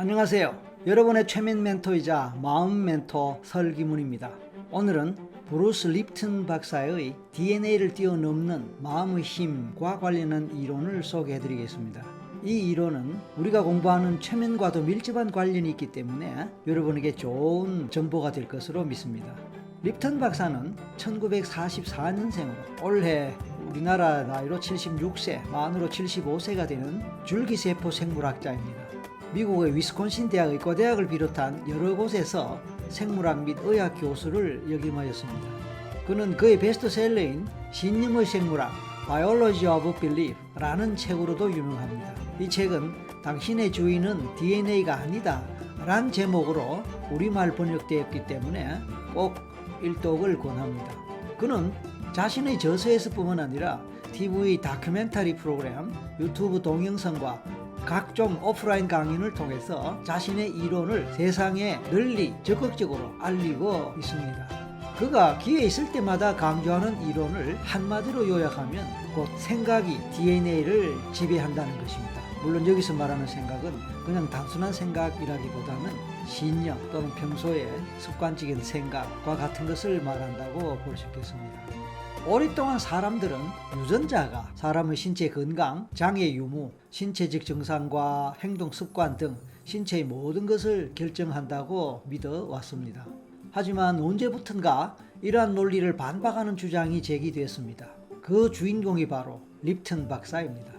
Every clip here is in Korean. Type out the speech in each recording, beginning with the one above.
안녕하세요. 여러분의 최면 멘토이자 마음 멘토 설기문입니다. 오늘은 브루스 립튼 박사의 DNA를 뛰어넘는 마음의 힘과 관련한 이론을 소개해 드리겠습니다. 이 이론은 우리가 공부하는 최면과도 밀접한 관련이 있기 때문에 여러분에게 좋은 정보가 될 것으로 믿습니다. 립튼 박사는 1944년생으로 올해 우리나라 나이로 76세, 만으로 75세가 되는 줄기세포 생물학자입니다. 미국의 위스콘신 대학 의과대학을 비롯한 여러 곳에서 생물학 및 의학 교수를 역임하였습니다. 그는 그의 베스트셀러인 신념의 생물학 Biology of Belief 라는 책으로도 유명합니다. 이 책은 당신의 주인은 DNA가 아니다 란 제목으로 우리말 번역되었기 때문에 꼭 일독을 권합니다. 그는 자신의 저서에서 뿐만 아니라 TV 다큐멘터리 프로그램, 유튜브 동영상과 각종 오프라인 강연을 통해서 자신의 이론을 세상에 널리 적극적으로 알리고 있습니다. 그가 기회 있을 때마다 강조하는 이론을 한마디로 요약하면 곧 생각이 DNA를 지배한다는 것입니다. 물론 여기서 말하는 생각은 그냥 단순한 생각이라기보다는 신념 또는 평소의 습관적인 생각과 같은 것을 말한다고 볼 수 있겠습니다. 오랫동안 사람들은 유전자가 사람의 신체 건강, 장애 유무, 신체적 증상과 행동 습관 등 신체의 모든 것을 결정한다고 믿어왔습니다. 하지만 언제부턴가 이러한 논리를 반박하는 주장이 제기되었습니다. 그 주인공이 바로 립튼 박사입니다.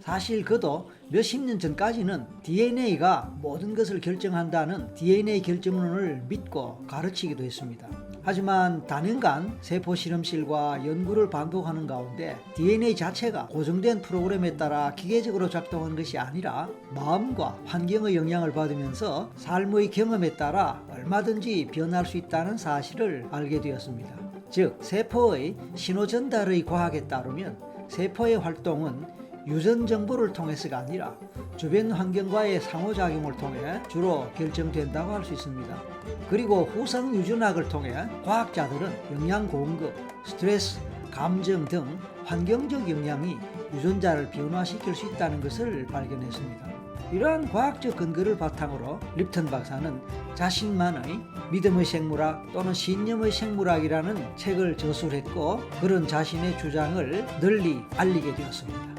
사실 그도 몇십 년 전까지는 DNA가 모든 것을 결정한다는 DNA 결정론을 믿고 가르치기도 했습니다. 하지만 단연간 세포 실험실과 연구를 반복하는 가운데 DNA 자체가 고정된 프로그램에 따라 기계적으로 작동하는 것이 아니라 마음과 환경의 영향을 받으면서 삶의 경험에 따라 얼마든지 변할 수 있다는 사실을 알게 되었습니다. 즉, 세포의 신호 전달의 과학에 따르면 세포의 활동은 유전 정보를 통해서가 아니라 주변 환경과의 상호작용을 통해 주로 결정된다고 할 수 있습니다. 그리고 후성 유전학을 통해 과학자들은 영양 공급, 스트레스, 감정 등 환경적 영향이 유전자를 변화시킬 수 있다는 것을 발견했습니다. 이러한 과학적 근거를 바탕으로 립튼 박사는 자신만의 믿음의 생물학 또는 신념의 생물학이라는 책을 저술했고 그런 자신의 주장을 널리 알리게 되었습니다.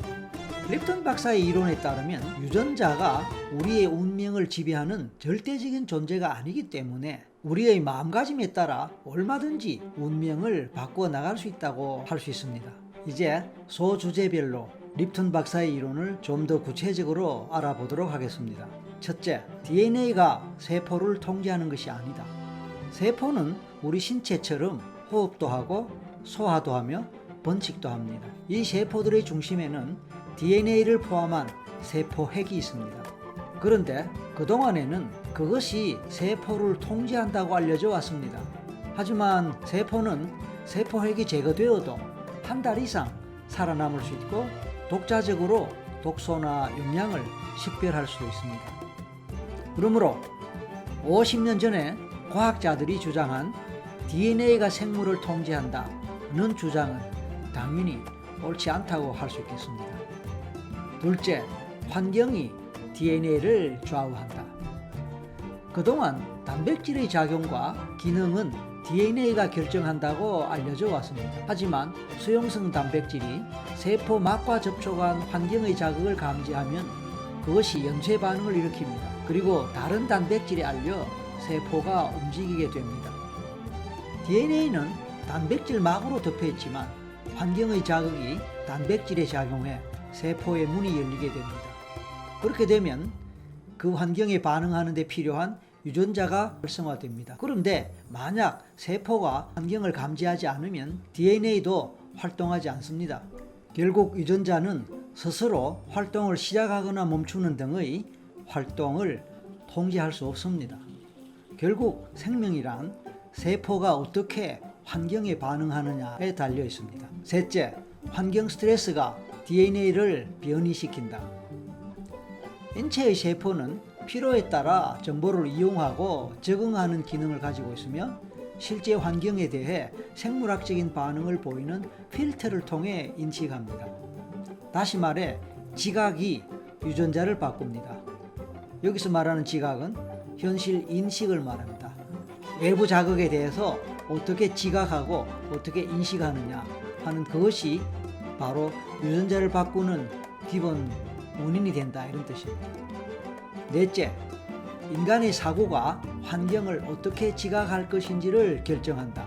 립튼 박사의 이론에 따르면 유전자가 우리의 운명을 지배하는 절대적인 존재가 아니기 때문에 우리의 마음가짐에 따라 얼마든지 운명을 바꾸어 나갈 수 있다고 할 수 있습니다. 이제 소주제별로 립튼 박사의 이론을 좀 더 구체적으로 알아보도록 하겠습니다. 첫째, DNA가 세포를 통제하는 것이 아니다. 세포는 우리 신체처럼 호흡도 하고 소화도 하며 번식도 합니다. 이 세포들의 중심에는 DNA를 포함한 세포핵이 있습니다. 그런데 그동안에는 그것이 세포를 통제한다고 알려져 왔습니다. 하지만 세포는 세포핵이 제거되어도 한 달 이상 살아남을 수 있고 독자적으로 독소나 영양을 식별할 수도 있습니다. 그러므로 50년 전에 과학자들이 주장한 DNA가 생물을 통제한다는 주장은 당연히 옳지 않다고 할 수 있겠습니다. 둘째, 환경이 DNA를 좌우한다. 그동안 단백질의 작용과 기능은 DNA가 결정한다고 알려져 왔습니다. 하지만 수용성 단백질이 세포막과 접촉한 환경의 자극을 감지하면 그것이 연쇄 반응을 일으킵니다. 그리고 다른 단백질에 알려 세포가 움직이게 됩니다. DNA는 단백질 막으로 덮여 있지만 환경의 자극이 단백질에 작용해 세포의 문이 열리게 됩니다. 그렇게 되면 그 환경에 반응하는 데 필요한 유전자가 활성화됩니다. 그런데 만약 세포가 환경을 감지하지 않으면 DNA도 활동하지 않습니다. 결국 유전자는 스스로 활동을 시작하거나 멈추는 등의 활동을 통제할 수 없습니다. 결국 생명이란 세포가 어떻게 환경에 반응하느냐에 달려 있습니다. 셋째, 환경 스트레스가 DNA를 변이시킨다. 인체의 세포는 필요에 따라 정보를 이용하고 적응하는 기능을 가지고 있으며 실제 환경에 대해 생물학적인 반응을 보이는 필터를 통해 인식합니다. 다시 말해 지각이 유전자를 바꿉니다. 여기서 말하는 지각은 현실 인식을 말합니다. 외부 자극에 대해서 어떻게 지각하고 어떻게 인식하느냐 하는 그것이 바로 유전자를 바꾸는 기본 원인이 된다, 이런 뜻입니다. 넷째, 인간의 사고가 환경을 어떻게 지각할 것인지를 결정한다.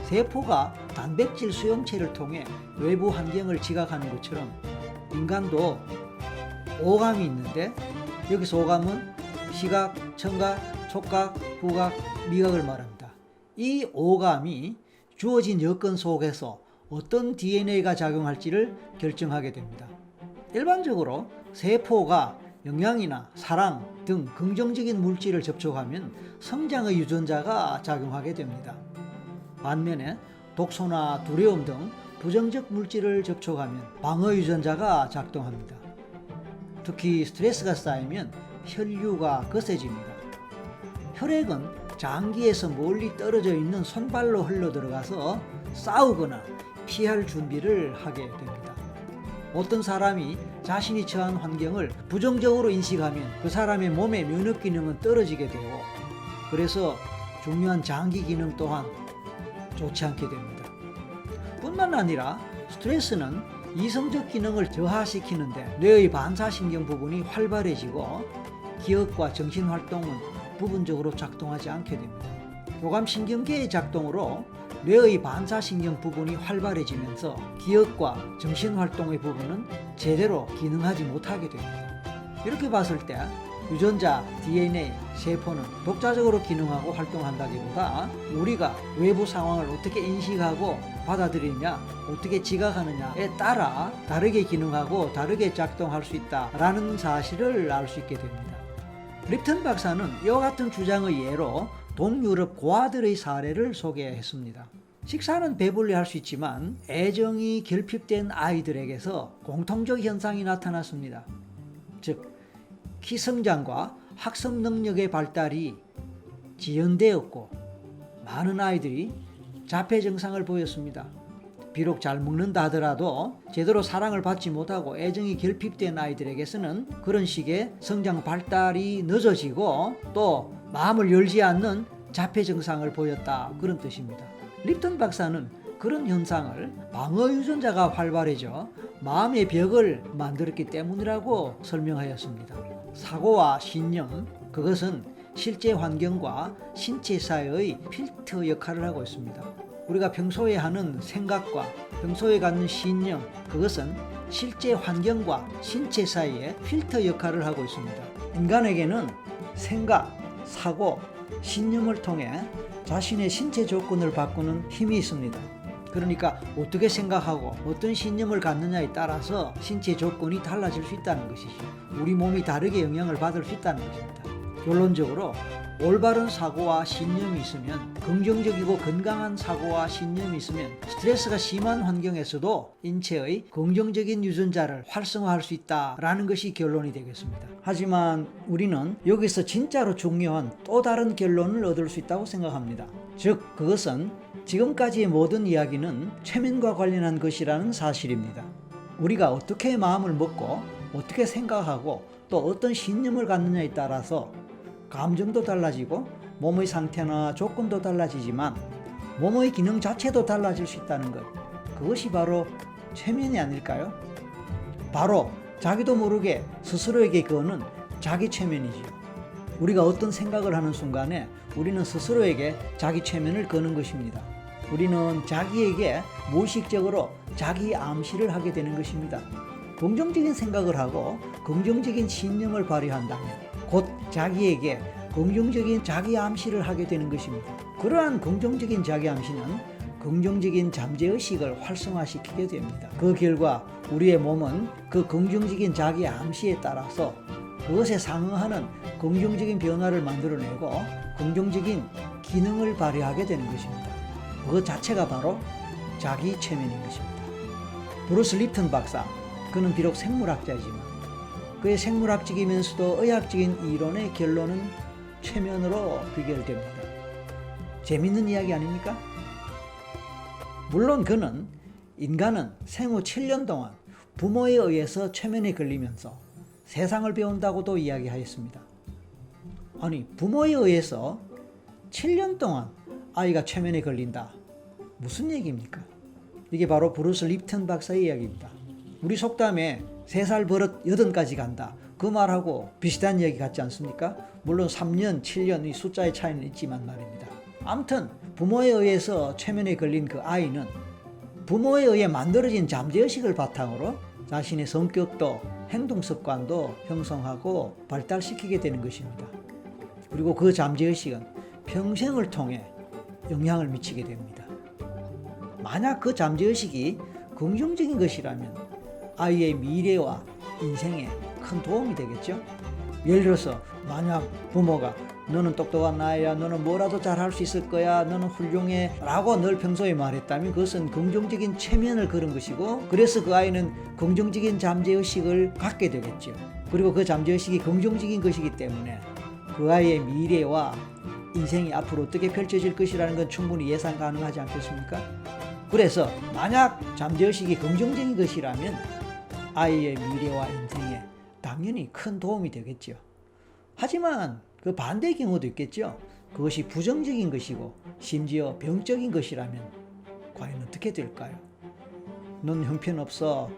세포가 단백질 수용체를 통해 외부 환경을 지각하는 것처럼 인간도 오감이 있는데, 여기서 오감은 시각, 청각, 촉각, 후각, 미각을 말합니다. 이 오감이 주어진 여건 속에서 어떤 DNA가 작용할지를 결정하게 됩니다. 일반적으로 세포가 영양이나 사랑 등 긍정적인 물질을 접촉하면 성장의 유전자가 작용하게 됩니다. 반면에 독소나 두려움 등 부정적 물질을 접촉하면 방어 유전자가 작동합니다. 특히 스트레스가 쌓이면 혈류가 거세집니다. 혈액은 장기에서 멀리 떨어져 있는 손발로 흘러 들어가서 싸우거나 피할 준비를 하게 됩니다. 어떤 사람이 자신이 처한 환경을 부정적으로 인식하면 그 사람의 몸의 면역 기능은 떨어지게 되고, 그래서 중요한 장기 기능 또한 좋지 않게 됩니다. 뿐만 아니라 스트레스는 이성적 기능을 저하시키는데 뇌의 반사신경 부분이 활발해지고 기억과 정신활동은 부분적으로 작동하지 않게 됩니다. 교감신경계의 작동으로 뇌의 반사신경 부분이 활발해지면서 기억과 정신활동의 부분은 제대로 기능하지 못하게 됩니다. 이렇게 봤을 때 유전자, DNA, 세포는 독자적으로 기능하고 활동한다기보다 우리가 외부 상황을 어떻게 인식하고 받아들이느냐, 어떻게 지각하느냐에 따라 다르게 기능하고 다르게 작동할 수 있다라는 사실을 알 수 있게 됩니다. 립턴 박사는 이와 같은 주장의 예로 동유럽 고아들의 사례를 소개했습니다. 식사는 배불리 할 수 있지만 애정이 결핍된 아이들에게서 공통적 현상이 나타났습니다. 즉, 키 성장과 학습 능력의 발달이 지연되었고 많은 아이들이 자폐 증상을 보였습니다. 비록 잘 먹는다 하더라도 제대로 사랑을 받지 못하고 애정이 결핍된 아이들에게서는 그런 식의 성장 발달이 늦어지고 또 마음을 열지 않는 자폐 증상을 보였다, 그런 뜻입니다. 립턴 박사는 그런 현상을 방어 유전자가 활발해져 마음의 벽을 만들었기 때문이라고 설명하였습니다. 사고와 신념, 그것은 실제 환경과 신체 사이의 필터 역할을 하고 있습니다. 우리가 평소에 하는 생각과 평소에 갖는 신념, 그것은 실제 환경과 신체 사이에 필터 역할을 하고 있습니다. 인간에게는 생각, 사고, 신념을 통해 자신의 신체 조건을 바꾸는 힘이 있습니다. 그러니까 어떻게 생각하고 어떤 신념을 갖느냐에 따라서 신체 조건이 달라질 수 있다는 것이죠. 우리 몸이 다르게 영향을 받을 수 있다는 것입니다. 결론적으로 올바른 사고와 신념이 있으면, 긍정적이고 건강한 사고와 신념이 있으면 스트레스가 심한 환경에서도 인체의 긍정적인 유전자를 활성화할 수 있다라는 것이 결론이 되겠습니다. 하지만 우리는 여기서 진짜로 중요한 또 다른 결론을 얻을 수 있다고 생각합니다. 즉, 그것은 지금까지의 모든 이야기는 최면과 관련한 것이라는 사실입니다. 우리가 어떻게 마음을 먹고 어떻게 생각하고 또 어떤 신념을 갖느냐에 따라서 감정도 달라지고 몸의 상태나 조건도 달라지지만 몸의 기능 자체도 달라질 수 있다는 것, 그것이 바로 최면이 아닐까요? 바로 자기도 모르게 스스로에게 거는 자기 최면이지요. 우리가 어떤 생각을 하는 순간에 우리는 스스로에게 자기 최면을 거는 것입니다. 우리는 자기에게 무의식적으로 자기 암시를 하게 되는 것입니다. 긍정적인 생각을 하고 긍정적인 신념을 발휘한다면 곧 자기에게 긍정적인 자기 암시를 하게 되는 것입니다. 그러한 긍정적인 자기 암시는 긍정적인 잠재의식을 활성화시키게 됩니다. 그 결과 우리의 몸은 그 긍정적인 자기 암시에 따라서 그것에 상응하는 긍정적인 변화를 만들어내고 긍정적인 기능을 발휘하게 되는 것입니다. 그것 자체가 바로 자기 최면인 것입니다. 브루스 립턴 박사, 그는 비록 생물학자이지만 그의 생물학적이면서도 의학적인 이론의 결론은 최면으로 귀결됩니다. 재밌는 이야기 아닙니까? 물론 인간은 생후 7년 동안 부모에 의해서 최면에 걸리면서 세상을 배운다고도 이야기하였습니다. 아니, 부모에 의해서 7년 동안 아이가 최면에 걸린다. 무슨 얘기입니까? 이게 바로 브루스 립턴 박사의 이야기입니다. 우리 속담에 3살 버릇 8까지 간다. 그 말하고 비슷한 얘기 같지 않습니까? 물론 3년, 7년 이 숫자의 차이는 있지만 말입니다. 아무튼 부모에 의해서 최면에 걸린 그 아이는 부모에 의해 만들어진 잠재의식을 바탕으로 자신의 성격도 행동 습관도 형성하고 발달시키게 되는 것입니다. 그리고 그 잠재의식은 평생을 통해 영향을 미치게 됩니다. 만약 그 잠재의식이 긍정적인 것이라면 아이의 미래와 인생에 큰 도움이 되겠죠. 예를 들어서 만약 부모가 너는 똑똑한 아이야, 너는 뭐라도 잘할 수 있을 거야, 너는 훌륭해 라고 늘 평소에 말했다면 그것은 긍정적인 체면을 걸은 것이고, 그래서 그 아이는 긍정적인 잠재의식을 갖게 되겠죠. 그리고 그 잠재의식이 긍정적인 것이기 때문에 그 아이의 미래와 인생이 앞으로 어떻게 펼쳐질 것이라는 건 충분히 예상 가능하지 않겠습니까? 그래서 만약 잠재의식이 긍정적인 것이라면 아이의 미래와 인생에 당연히 큰 도움이 되겠죠. 하지만 그 반대의 경우도 있겠죠. 그것이 부정적인 것이고 심지어 병적인 것이라면 과연 어떻게 될까요? 넌 형편없어.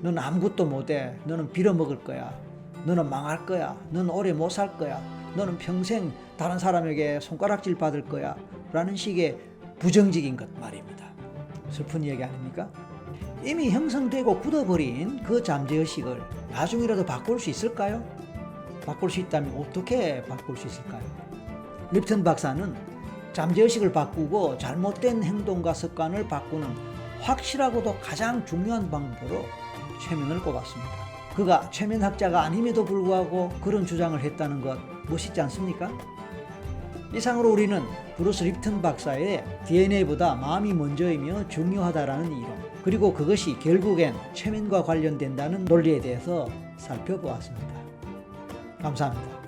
넌 아무것도 못해. 너는 빌어먹을 거야. 너는 망할 거야. 너는 오래 못 살 거야. 너는 평생 다른 사람에게 손가락질 받을 거야. 라는 식의 부정적인 것 말입니다. 슬픈 이야기 아닙니까? 이미 형성되고 굳어버린 그 잠재의식을 나중이라도 바꿀 수 있을까요? 바꿀 수 있다면 어떻게 바꿀 수 있을까요? 립턴 박사는 잠재의식을 바꾸고 잘못된 행동과 습관을 바꾸는 확실하고도 가장 중요한 방법으로 최면을 꼽았습니다. 그가 최면학자가 아님에도 불구하고 그런 주장을 했다는 것 멋있지 않습니까? 이상으로 우리는 브루스 립턴 박사의 DNA보다 마음이 먼저이며 중요하다라는 이론, 그리고 그것이 결국엔 최면과 관련된다는 논리에 대해서 살펴보았습니다. 감사합니다.